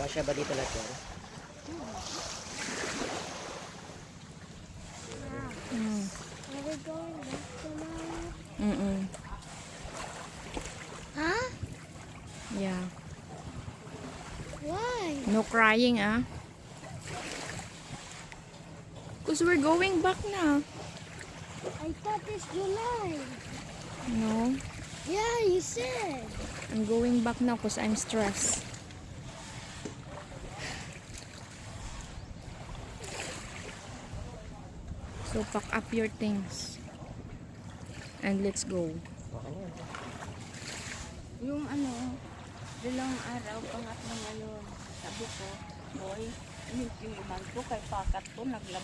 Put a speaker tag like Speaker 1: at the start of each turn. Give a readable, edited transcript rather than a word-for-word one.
Speaker 1: Kasya ba dito lahat yan?
Speaker 2: Are we going back tomorrow?
Speaker 3: Mm-mm.
Speaker 2: Huh?
Speaker 3: Yeah.
Speaker 2: Why?
Speaker 3: No crying, ah. Because we're going back na.
Speaker 2: I thought it's July.
Speaker 3: No.
Speaker 2: Yeah, you said.
Speaker 3: I'm going back now because I'm stressed. So pack up your things. And let's go.
Speaker 1: Okay na yan.
Speaker 4: Yung dalawang araw, pangatlo ngayon. Sabi ko, boy, yung man ko kay pakat ko, naglaba